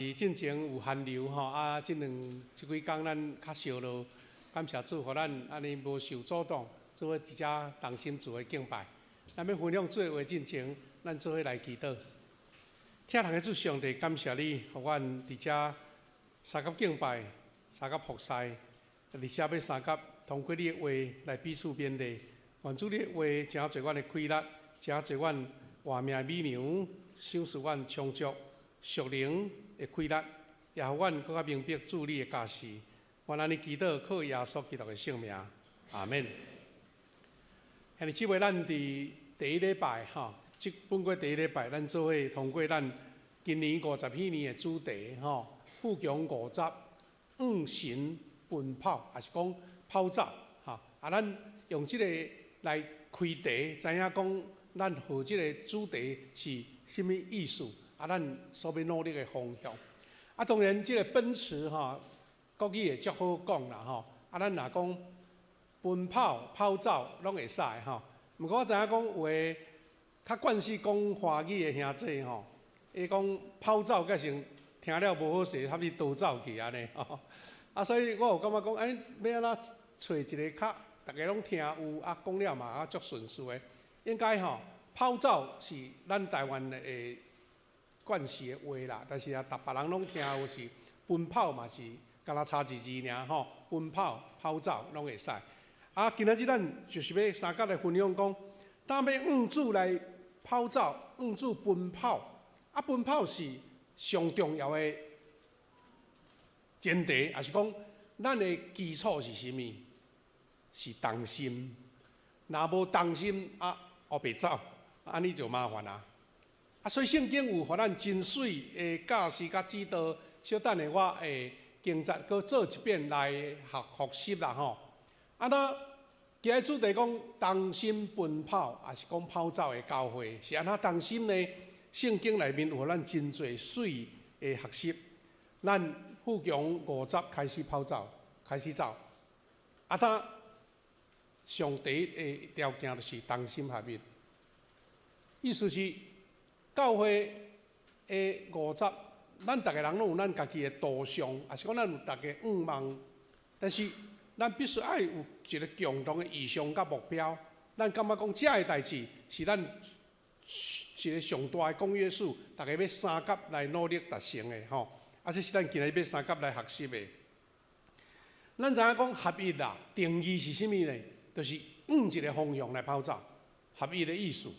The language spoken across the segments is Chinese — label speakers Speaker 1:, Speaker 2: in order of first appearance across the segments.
Speaker 1: 进前有寒流吼，即几工咱较少咯，感谢主，互咱安尼无受阻挡，做伙伫遮同心主的敬拜。咱要分享做话进前，咱做伙来祈祷。听人的主上帝，感谢你，互阮伫遮三甲敬拜，三甲服侍，伫遮要三甲通过你的话来彼此勉励。愿主你的话真做阮的快乐，真做阮活命美牛，赏赐阮充足属灵的快乐，也互阮更加明白主你的价值。愿安尼祈祷，靠耶稣基督的圣名，阿门。今日即位咱伫第一礼拜吼，即本过第一礼拜，咱做伙通过咱今年50禧年的主题吼，富强50五神奔跑，也是讲跑走吼。咱用即个来开题，知影讲咱和即个主题是甚物意思？咱所要努力的方向。当然，即个奔驰吼，国语会足好讲啦吼。咱若讲奔跑、跑走拢会使吼。毋过我知影讲有诶较惯势讲华语的兄弟吼，伊讲跑走改成听了无好势，合你倒走去安尼吼。所以我有感觉讲，要安怎找一个较大家拢听有讲了嘛，足顺遂的。应该吼，跑走是咱台湾的惯势的话啦，但是逐别人拢听有是奔跑嘛是，敢若差一字尔吼，奔跑、跑走拢会使。今仔日咱就是要三甲来分享讲，当要用主来跑走，用主奔跑，奔跑是上重要的前提，也是讲咱的基础是啥物？是同心。若无同心，后白走，安尼就麻烦啦。所以圣经有互咱真水的教示甲指导，小等下我会经节搁做一遍来学习啦吼。今日主题讲同心奔跑，也是讲跑走的教会，是安怎同心呢？圣经内面有咱真侪水的学习。咱富强50开始跑走，开始走。上帝的条件就是同心合一，意思是教会的50，咱逐个人拢有咱家己的导向，也是讲咱有逐个愿望，但是咱必须爱有一个共同的意向甲目标。咱感觉讲这个代志是咱一个上大的公约数，逐个要三甲来努力达成的吼。这是咱今日要三甲来学习的。咱知影讲合一啦，定义是啥物呢？就是一个方向来跑走，合一的意思。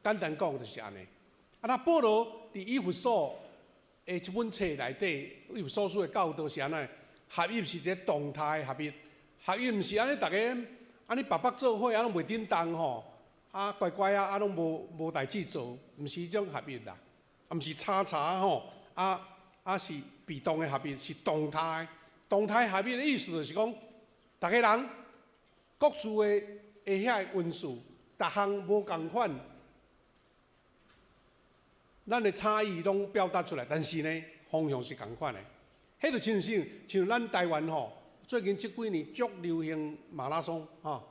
Speaker 1: 简单讲就是安尼。保罗伫以弗所的一本册内底，以弗所书的教导是安尼：合一是一个动态合一，合一毋是安尼，逐个安尼白白做伙，拢袂振动吼，乖乖拢无代志做，毋是迄种合一啦，毋是叉吼，是被动的合一，是动态。动态合一的意思就是讲，逐个人各自的遐运数，逐项无共款，咱的差异拢表达出来，但是呢，方向是共款的。迄就像咱台湾吼，最近这几年足流行马拉松吼，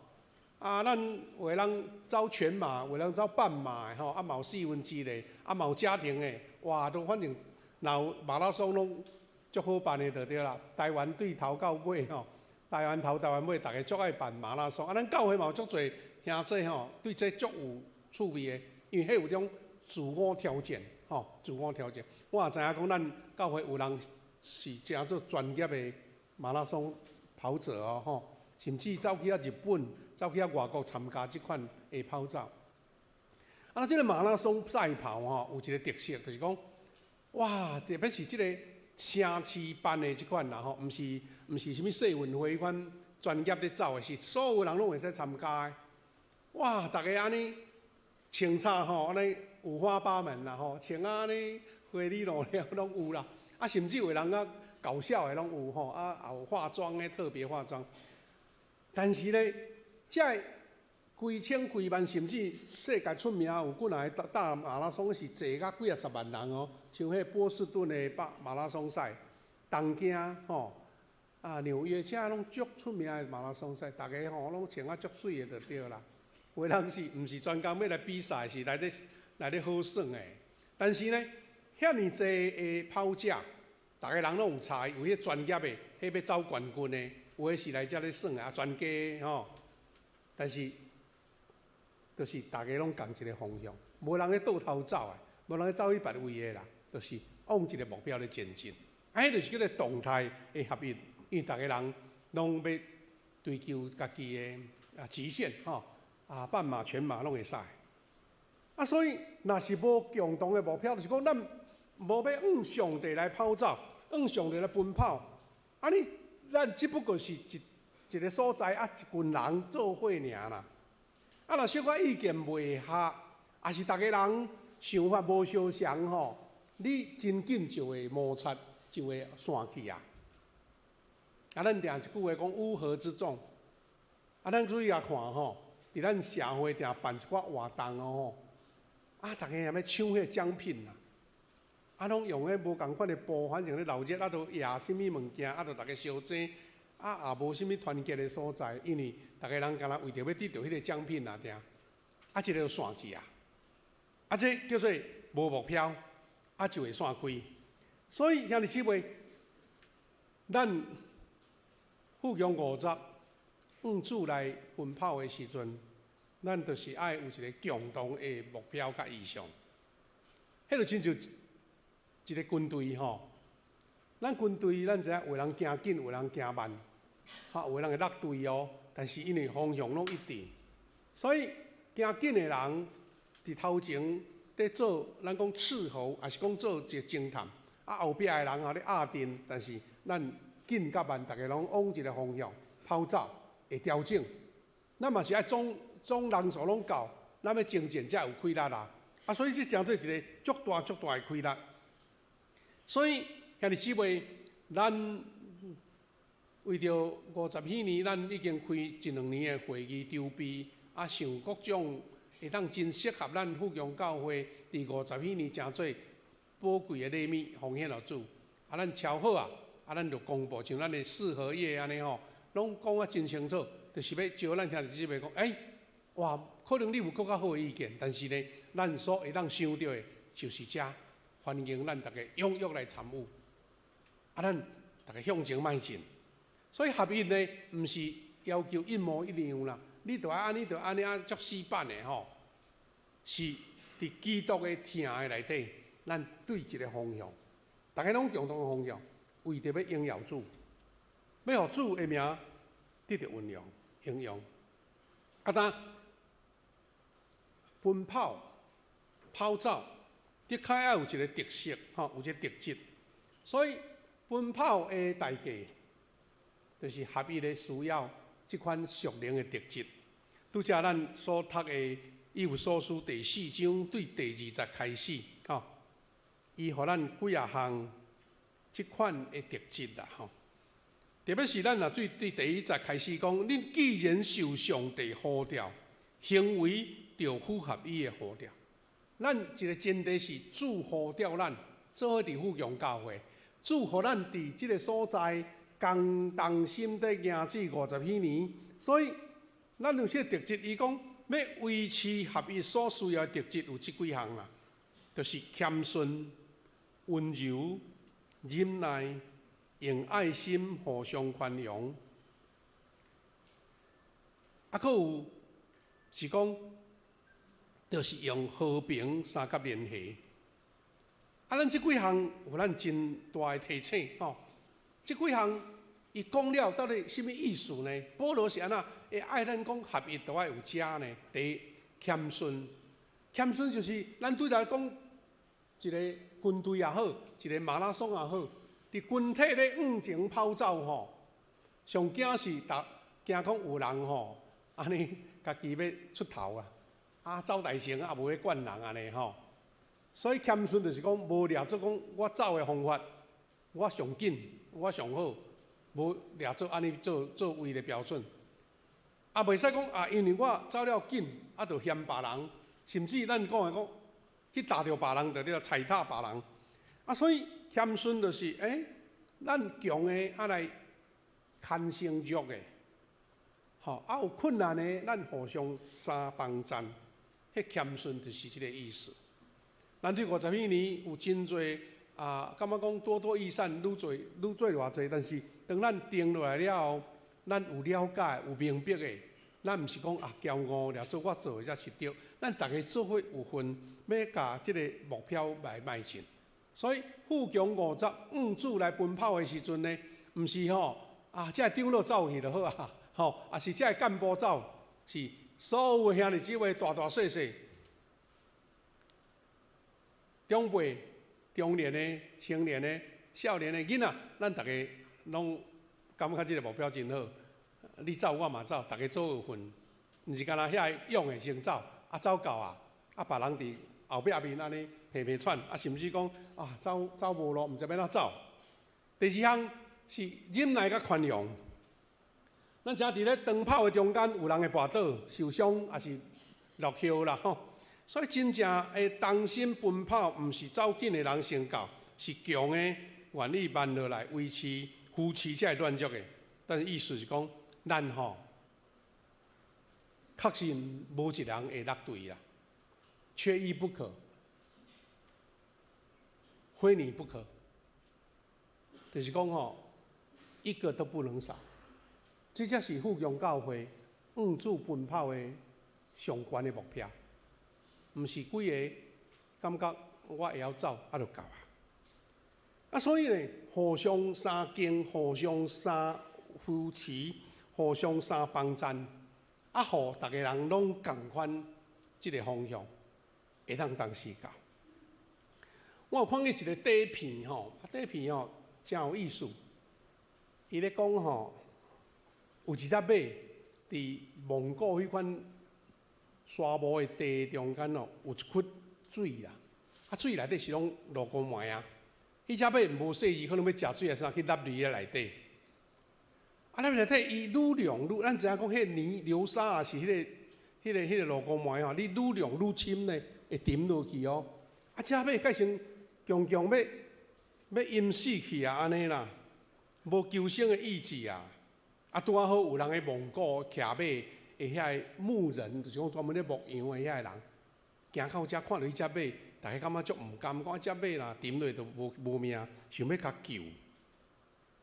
Speaker 1: 咱有的人走全马，有的人走半马的吼，嘛有4分之一的，嘛有家庭的，哇，都反正若有马拉松拢足好办的就对啦。台湾对头到尾吼。台湾头、台湾尾，大家足爱办马拉松。咱教会嘛有足侪兄弟吼，对这足有趣味的，因为迄有种自我挑战吼，自我挑战。我也知影讲，咱教会有人是诚做专业的马拉松跑者哦吼，甚至走去日本、走去外国参加这款的跑走。这个马拉松赛跑吼，有一个特色，就是讲，哇，特别是这个城市办的这款啦吼，毋是什么世运会款专业咧走的，是所有人拢会使参加的。哇，大家安尼穿插吼，安尼五花八门啦吼，穿安尼花里胡哨拢有啦。甚至有人搞笑的拢有吼，也有化妆的特别化妆。但是呢，这几千几万，甚至世界出名有几来打马拉松是坐甲几10万人哦，像迄波士顿的马拉松赛，东京吼纽约这拢足出名的马拉松赛，大家吼拢穿足水的就对啦。有的人是毋是专工要来比赛，是来咧好耍的。但是呢，遐尼济的跑者，大家人拢有才，有迄专业的，迄要走冠军的，有诶是来遮咧耍啊，专家吼。但是，就是大家拢共一个方向，无人咧倒头走啊，无人咧走去别位诶啦，就是往一个目标咧前进。迄就是叫做动态的合一，因为大家人拢要追求家己的极限吼，半马、全马拢会使。所以若是无共同的目标，就是讲咱无要往上帝来跑走，往上帝来奔跑。咱只不过是一个所在一群人做伙尔啦。若小可意见袂合，也是大家人想法无相同吼，你真紧就会摩擦，就会散去啊。咱定一句话讲乌合之众，咱注意看吼，伫咱社会定办一寡活动哦。大家也要抢迄奖品啦，拢用迄无共款的布，反正咧闹热，都野什物物件，就大家相争，也无什物团结的所在，因为大家人敢若为着要得到迄个奖品定，即个就散去啊，这叫做无目标，就会散开。所以兄弟姊妹，咱富强50往主来奔跑的时阵。咱就是爱有一个共同的目标甲意向，迄就亲像一个军队吼。咱军队，咱知影有人行紧，有人行慢，有人会落队哦。但是因为方向拢一致，所以行紧的人伫头前在做咱讲伺候，也是讲做一个侦探。后壁的人咧压阵，但是咱紧甲慢，大家拢往一个方向跑走，会调整。咱嘛是爱总人数拢够，咱要征战才有气力啦。所以这讲做一个足大的气力。所以兄弟姊妹，咱为着50许年，咱已经开1、2年的会议筹备，想各种会当真适合咱富强教会伫50许年诚做宝贵的礼物奉献予主。咱敲好咱就公布，像咱的4合页安尼吼，拢讲真清楚，就是要招咱兄弟姊妹讲，哇，可能你有更较好的意见，但是呢，咱所会当想到的，就是这欢迎咱大家踊跃来参与。咱大家向前迈进。所以合一呢，毋是要求一模一样啦，你就安尼，就安尼足死板的吼，是伫基督的听的内底，咱对一个方向，大家拢共同的方向，为着要荣耀主，要互主的名得到运用、应用。当奔跑、跑走，的确要有一个特色，有一个特质。所以奔跑的代价，就是合一的需要这款属灵的特质。拄则咱所读的《以弗所书》第4章对第20开始，伊互咱几项这款的特质啦，特别是咱若对第1开始讲，恁既然受上帝呼召，行为就符合伊的呼召。咱一个前提是主呼召咱做伙伫富强教会，主互咱伫即个所在共同心地行至50许年。所以咱有些特质，伊讲要维持合一所需要的特质有这几项啦，就是谦顺、温柔、忍耐、用爱心互相宽容，还有是讲，就是用和平三角联系。咱这几项有咱真大的提醒吼。这几项伊讲了到底什么意思呢？保罗是安那会爱咱讲合一，都爱有遮呢？第一，谦顺，谦顺就是咱对来讲一个军队也好，一个马拉松也好，伫群体咧往前跑走吼，上惊是惊讲有人吼，安尼家己要出头走大成也无咧管人安尼吼。所以谦顺就是讲无掠做讲我走的方法，我上紧，我上好，无掠做安尼做为的标准。袂使讲因为我走了紧，就嫌别人，甚至咱讲的讲去打着别人，就了踩踏别人。所以谦顺就是咱强的来牵成弱的，有困难的咱互相帮赞，迄谦顺就是这个意思。咱对50几年有真侪感觉讲多多益善，愈做偌济，但是当咱定落来了后，咱有了解、有明白的，咱毋是讲骄傲了，做我做的才是对，咱大家做伙有份，要甲即个目标来迈进。所以富强55子来奔跑的时阵呢，毋是这长老走去就好啊，也是这干部走，是所有的兄弟姊妹大大细细。长辈、中年的、青年的、少年的囡仔，咱大家拢感觉这个目标真好。你走我嘛走，大家做有份，毋是干那遐勇的先走，走到别人伫后壁面安尼皮喘，甚至讲走无路，毋知要哪走。第二项是忍耐甲宽容。咱知影伫咧长跑的中间，有人会跋倒、受伤，也是落叶啦吼。所以真正会同心奔跑，毋是走紧的人先到，是强的愿意慢落来维持扶持才会乱足的。但是意思是讲，咱确实无一人会落队啦，缺一不可，非你不可。就是讲一个都不能少。这才是富强教会5子奔跑的上悬的目标。毋是几个感觉我会晓走，就够所以呢，互相相敬，互相相扶持，互相相帮衬，互大家人拢共款即个方向，会当当时到。我有看见一个底片底片真有意思。伊咧讲有一只马伫蒙古迄款沙漠的地中间有一窟水啦，水内底是拢罗锅糜啊。迄只马无细字，可能要食水啊啥，去入入咧内底。入内底伊愈量愈，咱知影讲迄泥流沙啊，是迄个罗锅糜你愈量愈深呢，会沉落去只马改成强强要淹死去安尼啦，无求生的意志拄好有人喺蒙古骑马。遐牧人就是讲专门咧牧羊的遐人，行到遮看到迄只马，大家感觉足毋甘，讲只马啦沉落就无命，想要甲救。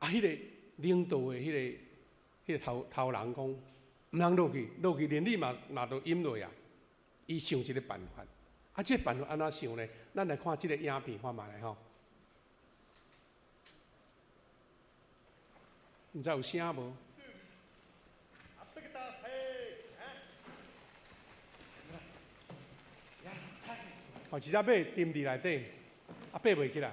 Speaker 1: 迄个领导的迄个头人讲，毋通落去连你嘛就淹落伊想一个办法，这个办法安怎想呢？咱来看这个影片，看卖来毋知有声无？一只马沉伫内底，爬袂起来。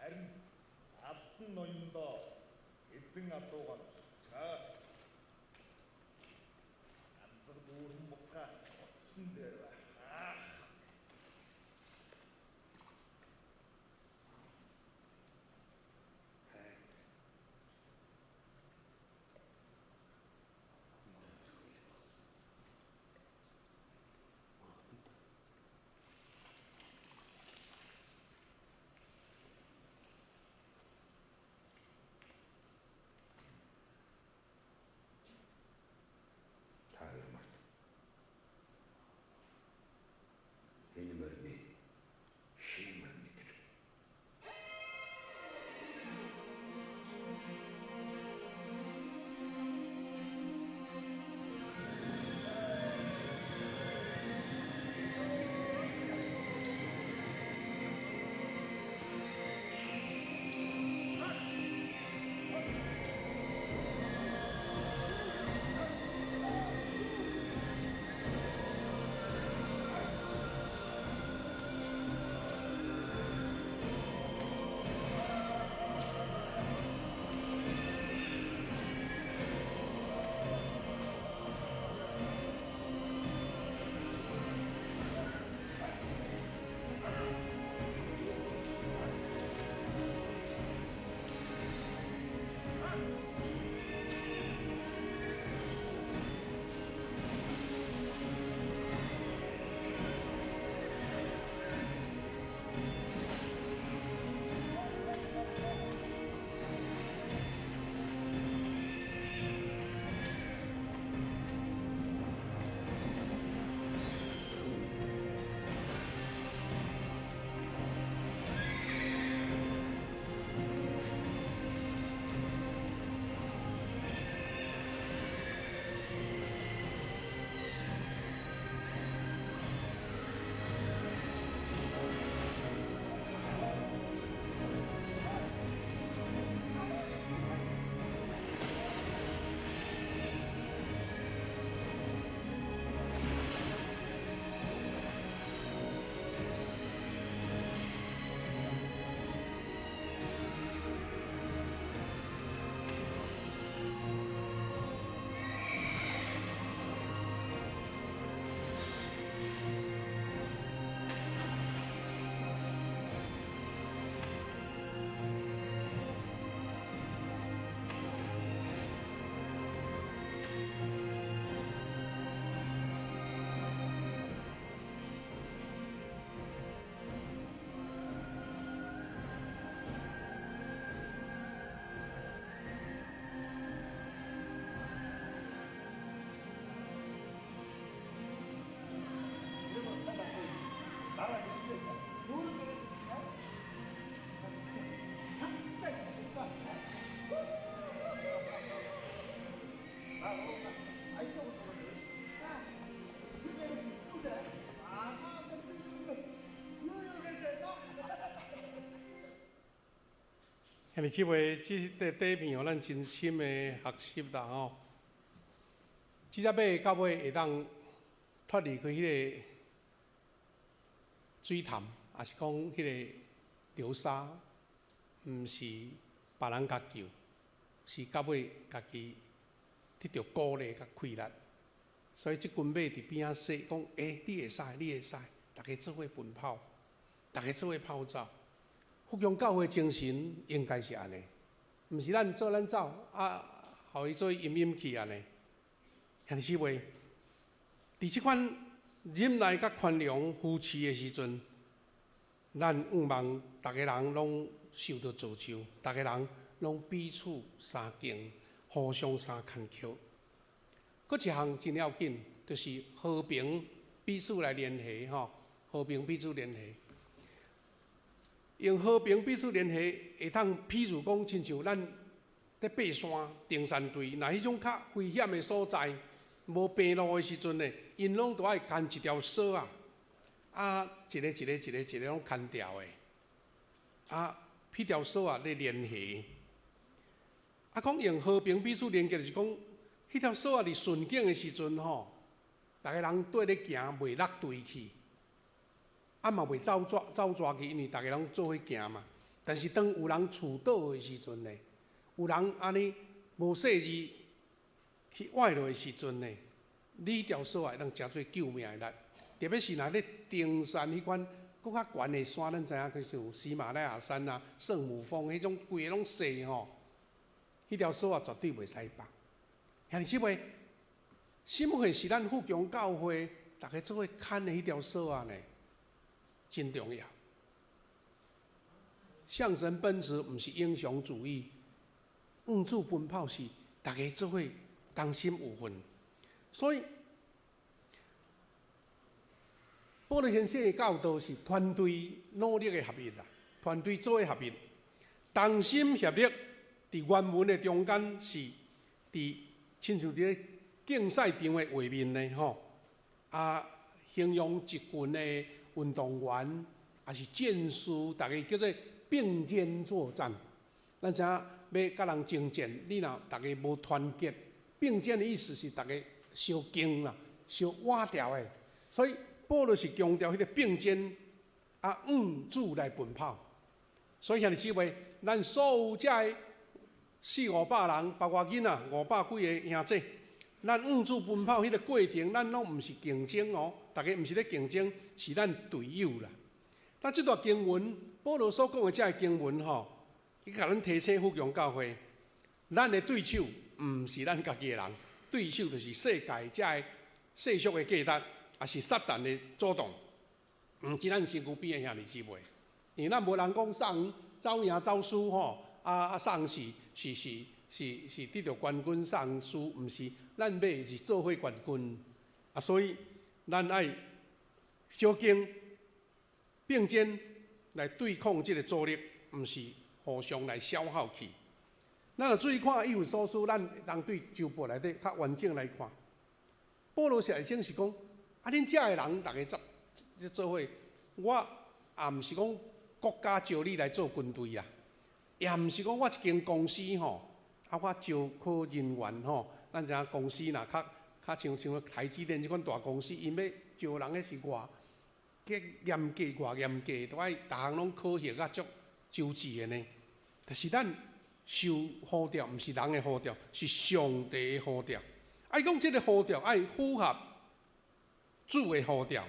Speaker 2: харин алтан ноёндоо эдэн адуугаар чаа. Ганцар дүүрэн буцаа утсан дээр байна.
Speaker 1: 兄弟姊妹，这底片哦，咱真心的学习啦吼。即只尾到尾会当脱离开迄个水潭，也是讲迄个流沙，毋是别人甲救，是到尾家己得到鼓励甲气力。所以即群马伫边仔说讲，你会使，你会使，大家做伙奔跑，大家做伙跑走。福祥教会精神应该是安尼，毋是咱做咱走互伊做阴去安尼。兄弟姊妹，伫即款忍耐甲宽容扶持的时阵，咱愿望大家人拢受到造就，大家人拢彼此相敬，互相相牵扣。搁一项真要紧，就是和平彼此来联系吼，和平彼此联系。用和平彼此联系，会当譬如讲，亲像咱在爬山、登山队，若迄种较危险的所在，无平路的时阵呢，因拢都爱牵一条绳啊，一个拢牵条的，迄条绳啊咧联系。讲用和平彼此连接，就是讲，迄条绳啊伫顺境的时阵吼，大家人对咧行，袂落队去。嘛袂走抓去，因为大家拢做伙行嘛。但是当有人厝倒的时阵呢，有人安尼无细字去歪落的时阵呢，你条绳会当诚做救命的力。特别是若咧登山迄款搁较悬的山，咱知影像喜马拉雅山啊、圣母峰迄种规个拢细吼，迄条绳啊绝对袂使放。兄弟姊妹，什么会是咱福祥教会大家做伙牵的迄条绳啊呢？真重要，向神奔驰毋是英雄主义，向主奔跑是大家做伙同心有份。所以，保罗先生的教导是团队努力的合一啦，团队做伙合一，同心协力。伫原文的中间是伫亲像伫竞赛场的画面呢吼，形容一群的运动员也是战士，大家叫做并肩作战。咱知影要甲人争战，你若大家无团结，并肩的意思是大家相竞啦，相换掉的。所以保罗是强调迄个并肩，主来奔跑。所以兄弟姊妹，咱所有遮的400-500人，包括囡仔500几个兄弟，咱主奔跑迄个过程，咱拢毋是竞争哦。大家毋是咧竞争，是咱队友啦。但这段经文，保罗所讲的这经文吼，伊甲咱提醒福祥教会，咱的对手毋是咱家己的人，对手就是世界这个世俗的价值，也是撒旦的主动，毋是咱身躯边的兄弟姊妹。因为咱无人讲送走赢走输吼，送是得到冠军，送输毋是，咱买是做伙冠军所以。咱爱小经并肩来对抗这个阻力，毋是互相来消耗去。咱若注意看以弗所书，咱当对周报内底较完整来看。保罗写经是讲，恁遮个人大家做伙，我也毋是讲国家招你来做军队啊，也毋是讲我一间公司吼，我招考人员吼，咱知影公司若较像台积电这款大公司，因要招人个是偌严格，都爱逐项拢考核啊，足周至的呢。但是咱受呼召，毋是人的呼召，是上帝的呼召。爱讲这个呼召，爱符合主的呼召。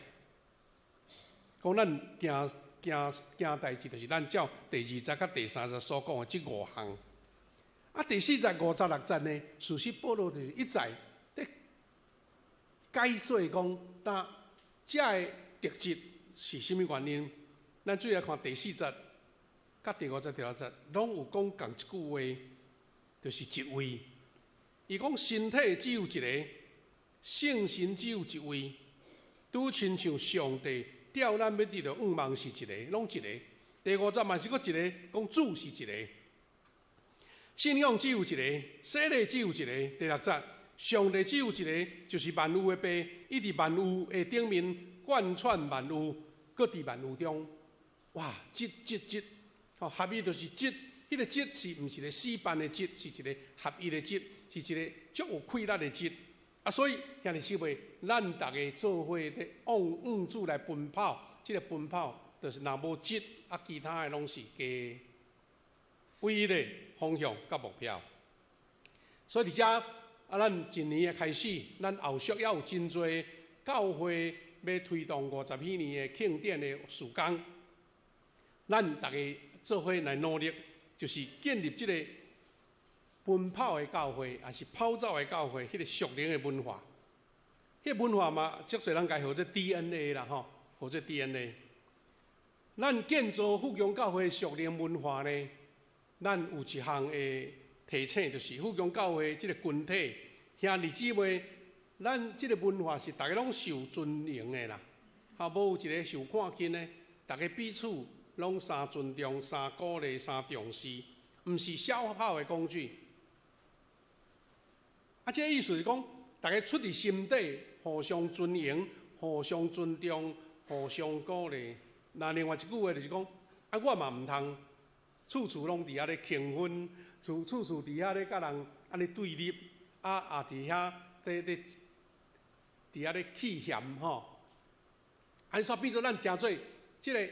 Speaker 1: 讲咱行代志，就是咱照第20节甲第30所讲的这5项。第4节、5节、6节呢，事实保罗就是一再解说讲，这个特质是甚么原因？咱注意来看第4节、甲第5节、第6节，拢有讲同一句话，就是一位。伊讲身体只有一个，圣神只有一位，拄亲像上帝调咱要得到愿望是一个，拢一个。第5节嘛是搁一个，讲主是一个，信仰只有一个，洗礼只有一个。第6节。上帝只有一个，就是万物的爸，伊伫万物的顶面贯穿万物，搁伫万物中。哇，合意就是迄个节是毋是一个死板的节，是一个合一的节，是一个足有气力的节。所以兄弟姊妹，咱大家做伙咧往主来奔跑，这个奔跑就是若无节，其他的拢是加唯一的方向甲目标。所以伫遮咱一年的开始，咱后续也有真侪教会要推动50禧年的庆典的事工，咱大家做伙来努力，就是建立这个奔跑的教会，也是跑走的教会，迄个属灵的文化。迄个文化嘛，足侪人讲号做 DNA 啦，吼，号做 DNA。咱建造福音教会属灵文化呢，咱有一项的提醒，就是福音教会这个群体兄弟姊妹，咱这个文化是大家拢受尊荣的啦，无有一个受看轻的，大家彼此拢相尊重、相鼓励、相重视，毋是消耗的工具。这个意思是讲，大家出自心底，互相尊荣、互相尊重、互相鼓励。那另外一句话就是讲，我嘛毋通处处拢伫遐咧庆婚，处处伫遐咧甲人安尼对立，也伫遐伫遐咧气嫌吼。安煞变做咱诚做即个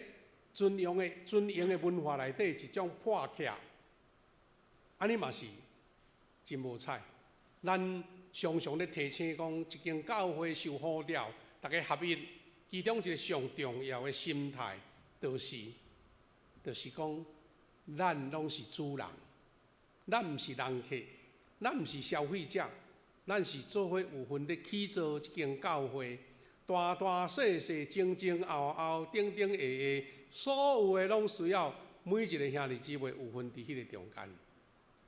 Speaker 1: 尊荣的文化内底一种破壳，安尼嘛是真无彩。咱常常咧提醒讲，一间教会受呼召，大家合一，其中一个上重要的心态，就是讲，咱拢是主人，咱毋是人客，咱毋是消费者，咱是做伙有份咧起造一间教会，大大细细、前前后后、顶顶下下，所有的拢需要每一个兄弟姊妹有份伫迄个中间。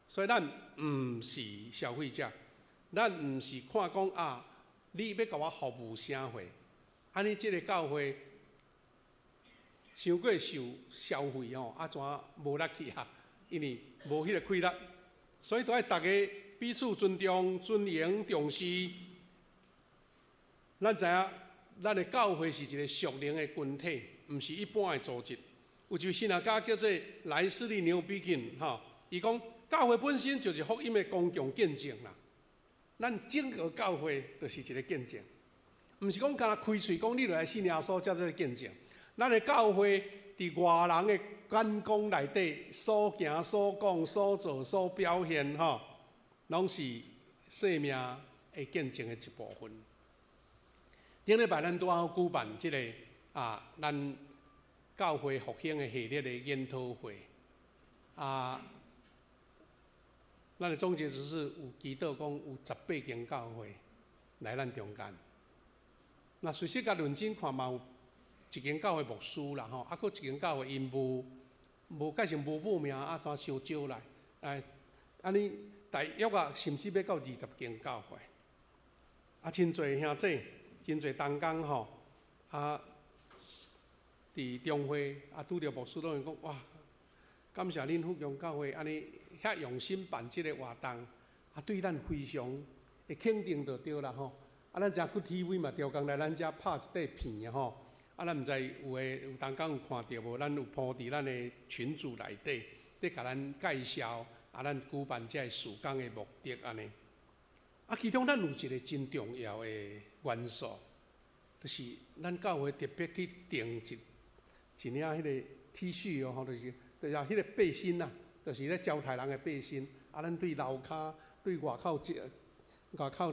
Speaker 1: 所以咱毋是消费者，咱毋是看讲你要甲我服务啥货，安尼即个教会伤过受消费怎无力去因为无迄个气力，所以都爱大家彼此尊重、尊荣、重视。咱知影，咱的教会是一个属灵的群体，毋是一般的组织。有一位神学家叫做莱斯利·牛比金，伊讲。教会本身就是福音的公共见证啦，咱整个教会就是一个见证，毋是讲干那开喙讲你就来信耶稣才做见证。咱的教会伫外人的眼光内底所行所讲所做所表现拢是生命的见证的一部分。顶礼拜咱拄好举办即个咱教会复兴的系列的研讨会咱的总结就是有祈祷讲有18间教会来咱中间。那随时甲认真看嘛，有一间教会牧师啦搁一间教会因无改成无报名怎收招来？安尼大约甚至要到20间教会。真侪兄弟，真侪同工伫中会拄着牧师拢会讲哇，感谢恁福音教会安尼。遐用心办即个活动，对咱非常的肯定就对啦咱遮 Good TV 嘛，调工来咱遮拍一块片咱毋知有同工有看到无？咱有铺伫咱的群组内底，咧甲咱介绍咱举办这个事工的目的安尼。其中咱有一个真重要的元素，就是咱教会特别去订一领迄个 T 恤就是迄个背心啦。就是咧招待人的背心，咱对楼骹、对外口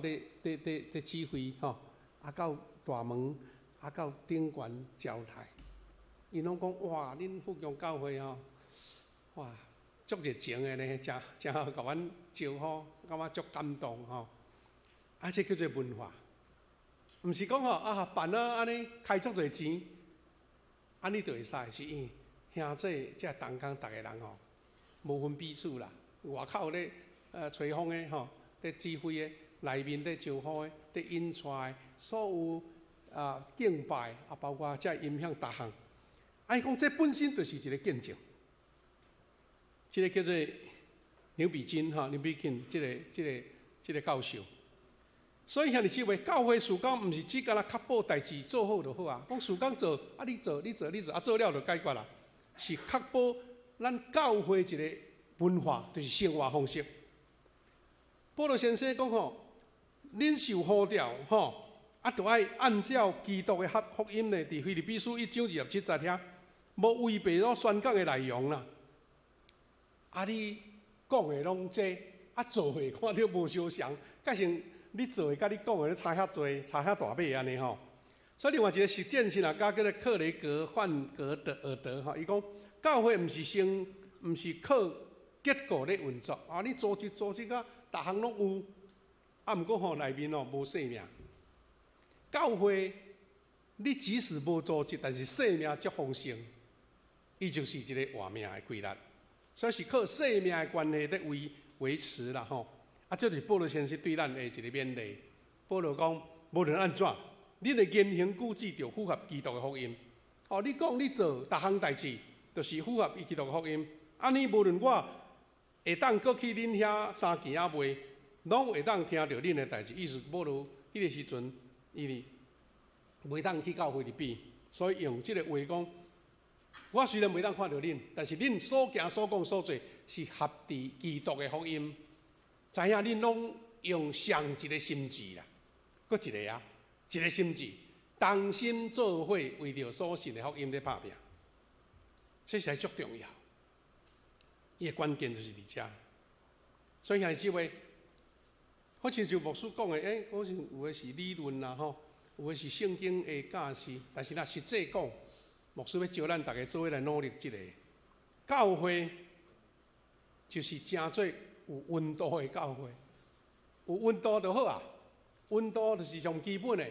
Speaker 1: 咧指挥到大门，到顶悬招待。因拢讲哇，恁福音教会哇，足热情的呢，真好甲阮招呼，感觉足感动这叫做文化，毋是讲办安尼开足侪钱，安尼就会使，是因为兄弟这同工逐个人无分彼此啦，外口咧吹风的咧指挥的，内面咧招呼的，咧引带的，所有敬拜包括这影响逐项。伊讲这本身就是一个见证，这个叫做牛比金牛比金，这个教授。所以兄弟姊妹，教会事工毋是只干那确保代志做好就好讲事工做你做，做了就解决啦，是确保。咱教会一个文化，就是生活方式。保罗先生讲吼，恁受呼召吼，就爱按照基督的福音呢，伫腓立比书1章27节遐，无违背咱宣讲的内容啦。你讲的拢这，做的看到无相像，改成你做的甲你讲的差遐多，差遐大尾安尼吼。所以另外一个实践性啊，叫做克雷格范格的尔德吼，伊讲教会毋是靠结果咧运作你组织啊，逐项拢有，毋过吼内面无生命。教会你即使无组织，但是生命足丰盛，伊就是一个活命的规律。所以是靠生命的关系咧维持啦吼。这就是保罗先生对咱的一个勉励。保罗讲，无论安怎，恁的言行举止就符合基督的福音。你讲你做逐项代志，就是符合基督的福音。你无论我会当搁去恁遐三件仔卖，拢会当听到恁的代志。意思保罗迄个时阵，伊袂当去教会里边，所以用即个话讲，我虽然袂当看到恁，但是恁所行所讲所做是合伫基督的福音。知影恁拢用上一个心志啦，搁一个一个心志，同心做伙，为着所信的福音咧拍拼，这是足重要。伊的关键就是伫遮。所以兄弟姊妹，好像就牧师讲的，好像有的是理论啦吼，有的是圣经的教示，但是若实际讲，牧师要招咱大家做伙来努力即个教会，就是真做有温度的教会。有温度就好啊，温度就是上基本的。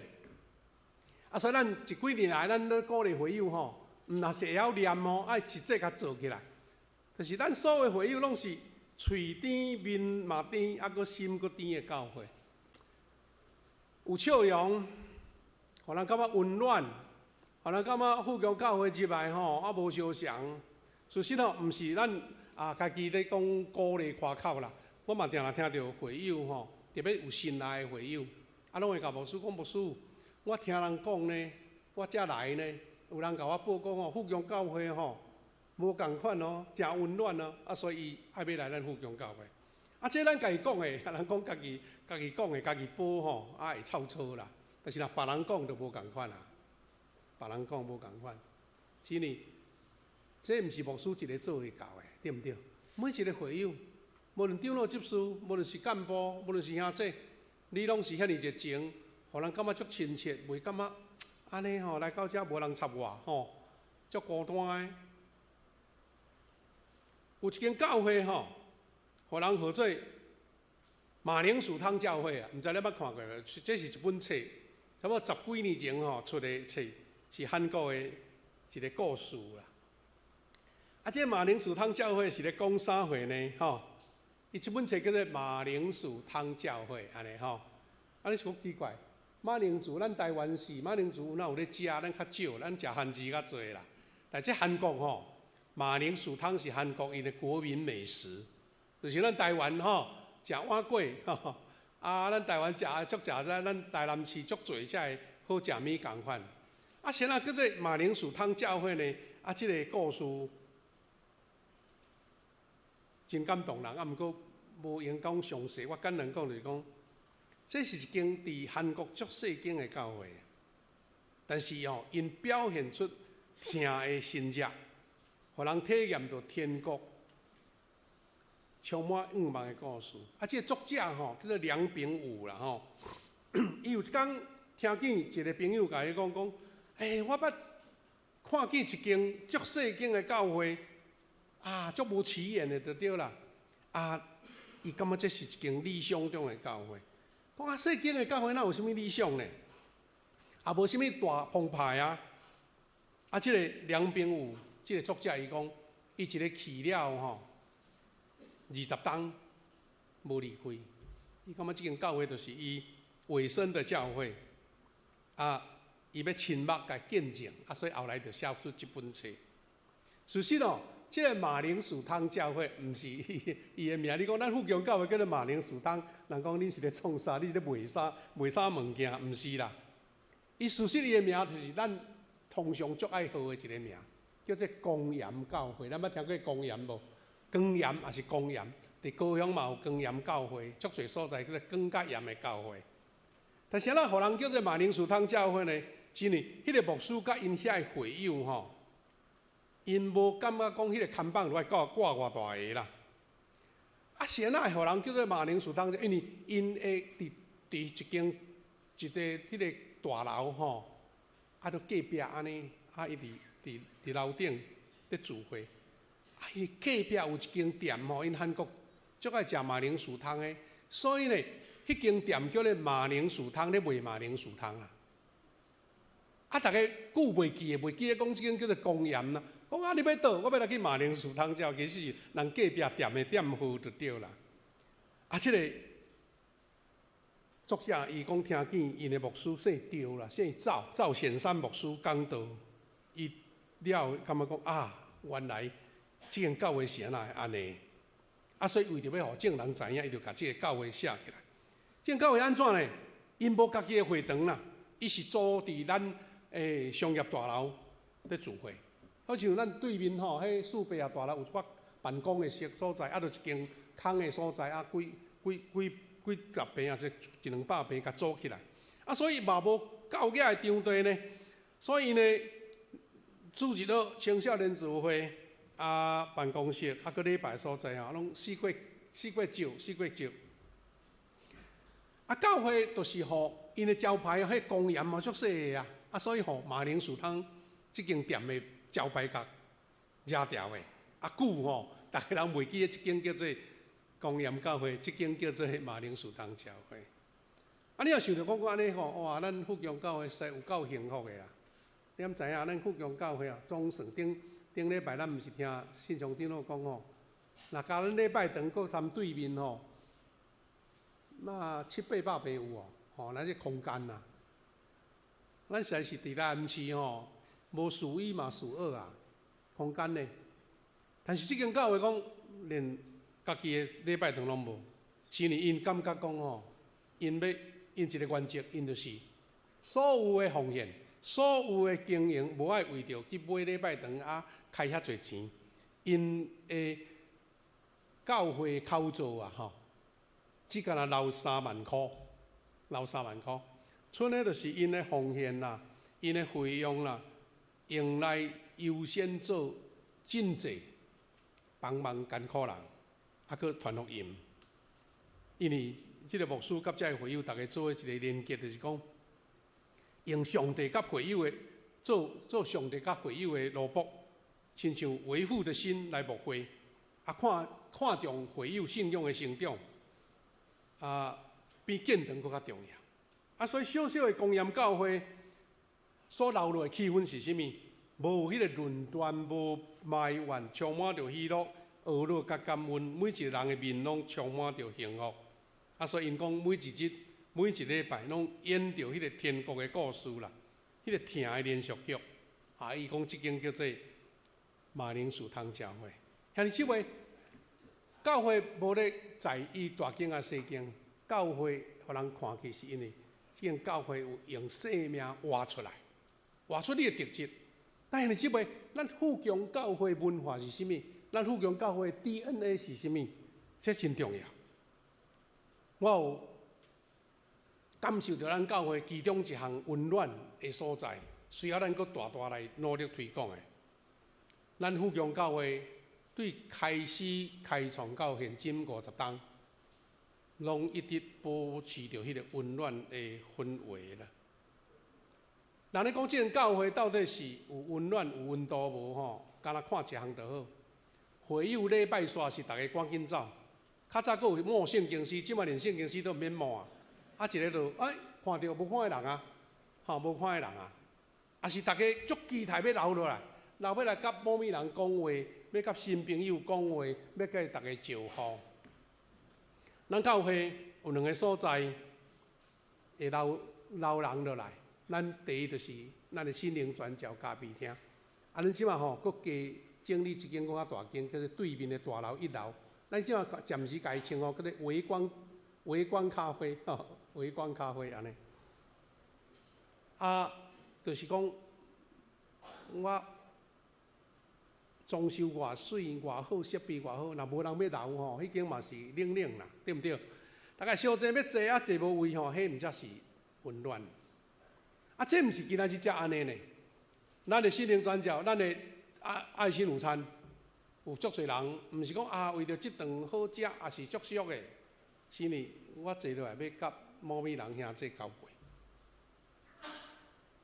Speaker 1: 所以咱一几年来，咱咧鼓励会友吼，毋若是会晓念吼，爱实际甲做起来。就是咱所有会友拢是喙甜、面嘛甜，搁心搁甜的教会，有笑容，互人感觉温暖，互人感觉富强教会入来吼，无相像。事实吼，毋是咱家己咧讲鼓励夸口啦。我嘛定听到会友吼，特别有信赖的会友，拢会甲牧师讲：牧师，我听人讲呢，我才来呢。有人甲我报告吼，富强教会吼。无共款哦，真温暖哦，所以伊爱要来咱富强教会。这咱家己讲的，人讲家己讲的，家己报吼，会臭臭啦。但是若别人讲就无共款啦，别人讲无共款。是呢，这毋是牧师一个做会到的，对毋对？每一个会友，无论长老执事，无论是干部，无论是兄弟，你拢是遐尼热情，互人感觉足亲切，袂感觉安尼吼来到遮无人插我吼，足孤单的。有一间教会吼，互人号做马铃薯汤教会啊，毋知你捌看过无？这是一本册，差不多10几年前吼出的册，是韩国的一个故事啦。这马铃薯汤教会是咧讲啥货呢？吼，伊这本册叫做《马铃薯汤教会》安尼吼。你是讲奇怪，马铃薯咱台湾是马铃薯，哪有咧食？咱较少，咱食番薯较侪啦。但这韩国吼。马铃薯汤是韩国伊的国民美食，就是咱台湾吼食碗粿吼，咱台湾食足食咱台南市足侪才会好食米共款。现在叫做马铃薯汤教会呢，这个故事真感动人，毋过无用讲详细，我简单讲就是讲，这是一间伫韩国足细间的教会，但是因表现出听的心热。互人体验到天国充满愿望的故事。这个作者吼叫做梁炳武啦吼。伊有一天听见一个朋友甲伊讲，我捌看见一间足细间的教会，足无起眼的就对啦。伊感觉这是一间理想中的教会。讲细间的教会哪有啥物理想呢？无啥物大澎湃啊。这个梁炳武。这个作者伊讲，伊一个去了吼，20冬无离开。伊感觉这间教会就是伊尾声的教会，伊要亲目甲见证，所以后来就写出这本册。事实这个马铃薯汤教会毋是伊的名。你讲咱富强教会叫做马铃薯汤，人讲恁是咧创啥？你是咧卖啥物件？毋是啦。伊事实伊的名就是咱通常足爱号的一个名。叫做公盐教会，咱捌听过公盐无？光盐也是公盐，伫高雄嘛有光盐教会，足侪所在叫做光甲盐的教会。但是咱互人叫做马铃薯汤教会呢，是呢，迄个牧师甲因遐的会友吼，因无感觉讲迄个看板落来挂偌大个啦。啊，先会互人叫做马铃薯汤，因为因会伫一个迄个大楼吼，啊，就隔壁安尼，啊，伊伫楼顶咧聚会。啊，伊隔壁有一间店吼，因韩国足爱食马铃薯汤的，所以呢。迄间店叫咧马铃薯汤，咧卖马铃薯汤啦。啊，大家久袂记诶，袂记咧讲即间叫做公盐啦。讲啊，你要倒，我要来去马铃薯汤食，其实是人隔壁店诶店铺就对啦。啊，即个作者伊讲听见因诶牧师姓赵啦，姓赵显山牧师讲道，伊了感觉讲啊，原来即间教会是安尼。啊，所以为着要互众人知影，伊就甲即个教会写起来。这教会安怎呢？因无家己的会堂啦，伊是租伫咱商业大楼咧聚会。好像咱对面吼，迄四百啊大楼有一寡办公的所在，啊，就一间空的所在，啊，几十平啊，是100-200平，甲租起来。啊，所以嘛无够野的场地呢，所以呢，组织了青少年聚会啊，办公室啊，个礼拜所在啊，拢四过少。啊，教会就是吼，因的招牌迄公盐嘛足细个啊，啊，所以吼马铃薯汤即间店的招牌甲惹掉的。啊，久吼，大家人袂记即间叫做公盐教会，即间叫做马铃薯汤教会。啊，你若想着讲安尼吼，哇，咱福强教会实有够幸福的啊！你敢知影？咱福强教会啊，总算顶礼拜咱毋是听信长长老讲吼，若甲咱礼拜堂搁参对面吼。那700-800平有哦，吼，那是空间呐。咱实在是伫南市吼，无数1嘛数2啊，空间呢。但是即间教会讲，连家己的礼拜堂拢无，是呢，因感觉讲吼，因一个原则，因就是所有的奉献、所有的经营，无爱为着去买礼拜堂啊，开遐侪钱，因的教会口座啊，吼。只干那留3万块，剩的就是因的奉献啦，因的费用啦，用来优先做赈济，帮忙艰苦人，啊，去传福音。因为这个牧师甲这个会友，大家做一个连结，就是讲，用上帝甲会友的做上帝甲会友的萝卜，亲像为父的心来牧会，啊，看重会友信仰的成长。啊，比建堂更较重要。啊，所以小小的公盐教会所留落的气氛是啥物？无迄个论断，无埋怨，充满着喜乐、娱乐甲感恩。每一个人的面拢充满着幸福。啊，所以因讲每一礼拜拢演着迄个天国的故事啦，迄个听的连续剧。啊，伊讲即间叫做马铃薯汤教会。兄弟姊妹。教会无咧在意大间啊小间，教会互人看起是因为，即间教会有用生命活出来，活出你的特质。但是即位，咱富强教会文化是啥物？咱富强教会 DNA 是啥物？这真重要。我有感受到咱教会其中一项温暖的所在，需要咱搁大来努力推广的。咱富强教会。对开创到现今50年，拢一直保持着迄个温暖的氛围啦。人咧讲，即个教会到底是有温暖、有温度无吼？敢若看一项就好。会友礼拜煞是大家赶紧走，较早佫有冒圣经师，即摆连圣经师都免冒啊。啊，一个就看到无看的人啊，吼无看的人啊，啊是大家足期待要留落来，留要来甲某物人讲话。要甲新朋友讲话，要甲大家招呼。咱教会有2个所在会留人落来。咱第一就是咱的心灵传教嘉宾厅。啊，咱即马吼，佫加整理一间更较大间，叫做对面的大楼1楼。咱即马暂时家称叫做微光咖啡，微光咖啡安尼。啊，就是讲我。装修偌水偌好，设备偌好，若无人要留吼，迄间嘛是冷冷啦，对毋对？大概小济要坐啊，坐无位吼，迄毋则是混乱。啊，这毋是今仔日才安尼呢。咱的心灵转教，咱的爱心午餐，有足侪人，毋是讲啊为着即顿好食，也是足俗的。是呢，我坐落来要甲某米人兄弟交陪。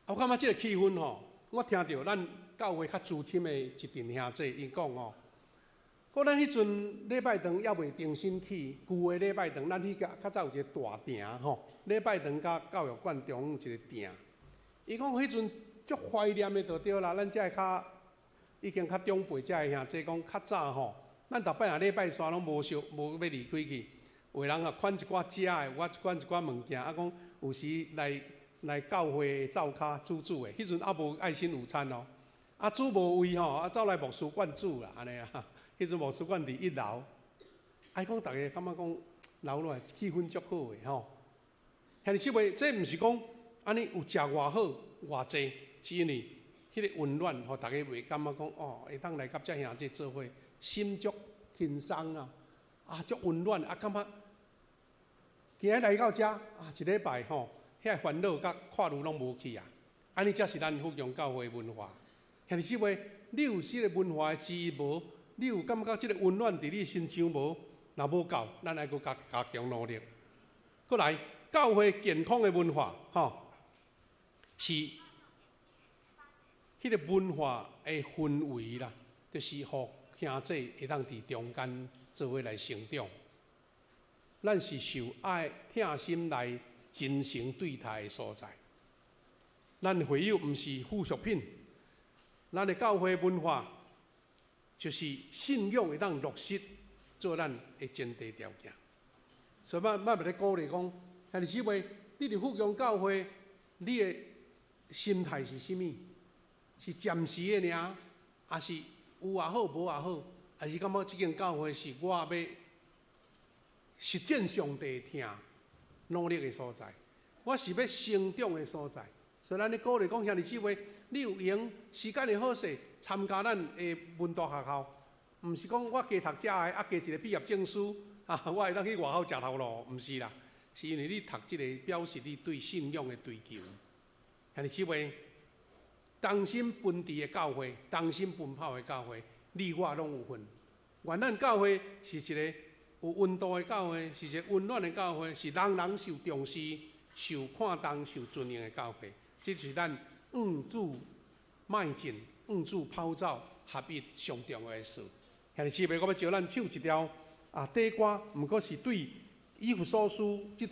Speaker 1: 我感觉即个气氛吼，我听到咱教会较资深的一群兄弟因讲吼，过咱迄阵礼拜堂还未定身起，旧的礼拜堂，咱去较早有一个大亭吼，礼拜堂甲教育馆中央一个亭。伊讲迄阵足怀念的就对啦，咱遮较已经较长辈遮的兄弟讲较早吼，咱逐摆若礼拜三拢无要离开去，有人啊款一寡食的，我款一寡物件，啊讲有时来教会灶骹煮的，迄阵还无爱心午餐哦，啊煮无位吼，啊走来牧师馆煮啦，安尼啊，迄阵牧师馆伫1楼，啊讲大家感觉讲留落来气氛足好的吼，兄弟姊妹，这毋是讲安尼有食偌好偌济，是因为迄个温暖，互大家袂感觉讲哦，会当来甲遮兄弟做伙，心足轻松啊，啊足温暖啊，感觉今日来到遮啊，一礼拜吼。遐烦恼甲看路拢无去啊！安尼才是咱福阳教会文化。兄弟姊妹，你有即个文化的记忆无？你有感觉即个温暖伫你身上无？若无够，咱爱搁加强努力。搁来，教会健康的文化，吼，是迄个文化的氛围啦，就是互兄弟会当伫中间做伙来成长。咱是受爱疼心来。真诚对待的所在，咱的会友毋是附属品，咱的教会文化就是信仰会当落实做咱的前提条件。所以咱要咧鼓励讲，兄弟姊妹，你伫福阳教会，你的心态是甚物？是暂时的尔，还是有也好，无也好，还是感觉即间教会是我要实践上帝听？努力的所在，我是要成长的所在。所以咱咧鼓励讲，兄弟姊妹，你有闲时间的好势，参加咱的文大学校，毋是讲我加读遮个，啊加一个毕业证书，啊我会当去外口食头路，毋是啦，是因为你读即个表示你对信仰的追求。兄弟姊妹，同心分治的教会，同心奔跑的教会，你我拢有份。愿咱教会是一个。有温度的教会，是一个温暖的教会，是人人受重视、受看重、受尊敬的教会。这是咱往主迈进、往主跑走、合一上重要的事。兄弟姊妹，我要招咱唱一条底歌，毋过是对以弗所书这